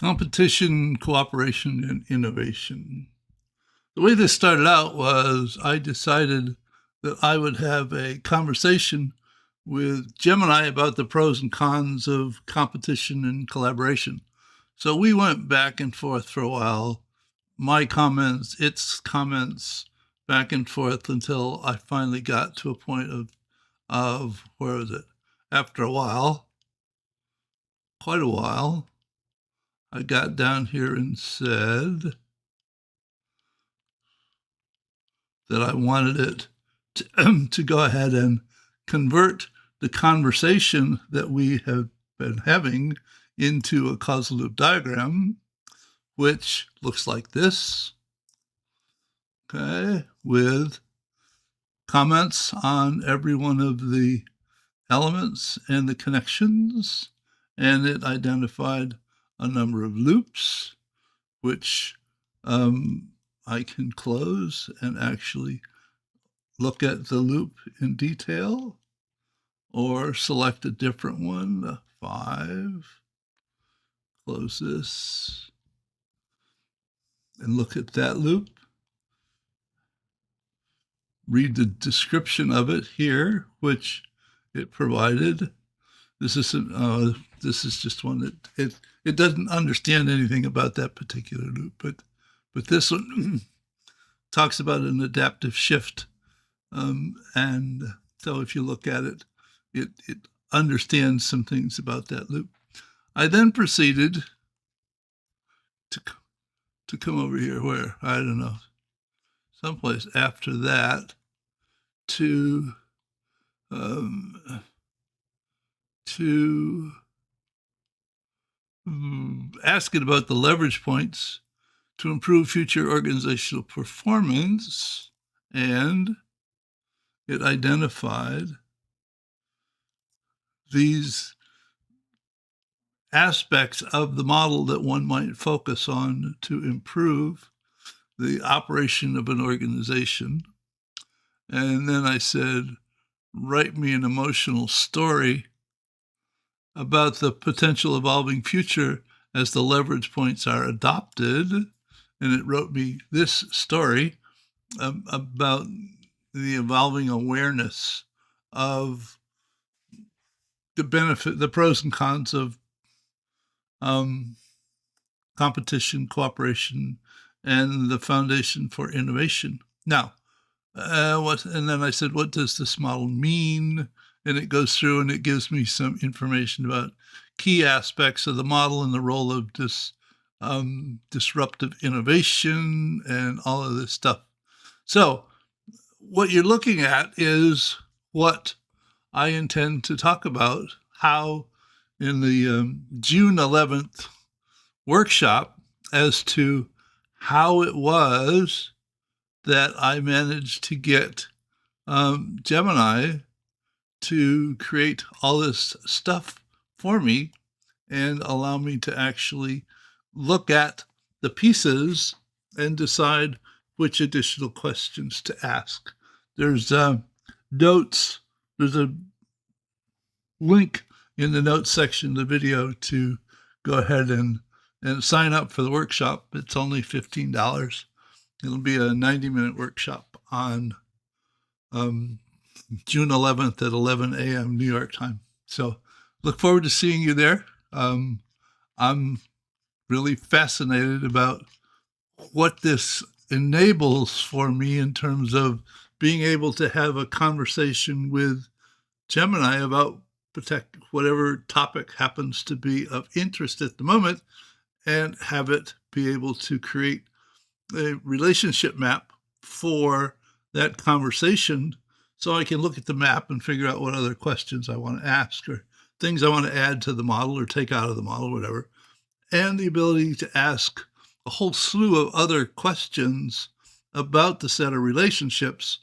Competition, cooperation, and innovation. The way this started out was I decided that I would have a conversation with Gemini about the pros and cons of competition and collaboration. So we went back and forth for a while, my comments, its comments, back and forth until I finally got to a point of where was it? After a while, quite a while, I got down here and said that I wanted it to go ahead and convert the conversation that we have been having into a causal loop diagram, which looks like this, okay, with comments on every one of the elements and the connections, and it identified a number of loops, which I can close and actually look at the loop in detail, or select a different one, 5, close this, and look at that loop. Read the description of it here, which it provided. This is just one that it doesn't understand anything about that particular loop, but this one talks about an adaptive shift, and so if you look at it, it understands some things about that loop. I then proceeded to come over here where, I don't know, someplace after that to ask it about the leverage points to improve future organizational performance, and it identified these aspects of the model that one might focus on to improve the operation of an organization. And then I said, write me an emotional story about the potential evolving future as the leverage points are adopted. And it wrote me this story about the evolving awareness of the benefit, the pros and cons of competition, cooperation, and the foundation for innovation. Now, and then I said, what does this model mean? And it goes through and it gives me some information about key aspects of the model and the role of disruptive innovation and all of this stuff. So what you're looking at is what I intend to talk about, how in the June 11th workshop, as to how it was that I managed to get Gemini to create all this stuff for me and allow me to actually look at the pieces and decide which additional questions to ask. There's notes, there's a link in the notes section of the video to go ahead and sign up for the workshop. It's only $15. It'll be a 90-minute workshop on June 11th at 11 a.m. New York time. So look forward to seeing you there. I'm really fascinated about what this enables for me in terms of being able to have a conversation with Gemini about whatever topic happens to be of interest at the moment, and have it be able to create a relationship map for that conversation, so I can look at the map and figure out what other questions I want to ask or things I want to add to the model or take out of the model, whatever, and the ability to ask a whole slew of other questions about the set of relationships,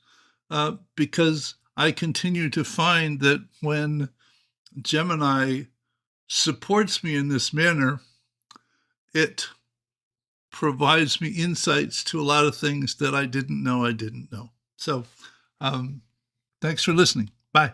because I continue to find that when Gemini supports me in this manner, it provides me insights to a lot of things that I didn't know. So thanks for listening. Bye.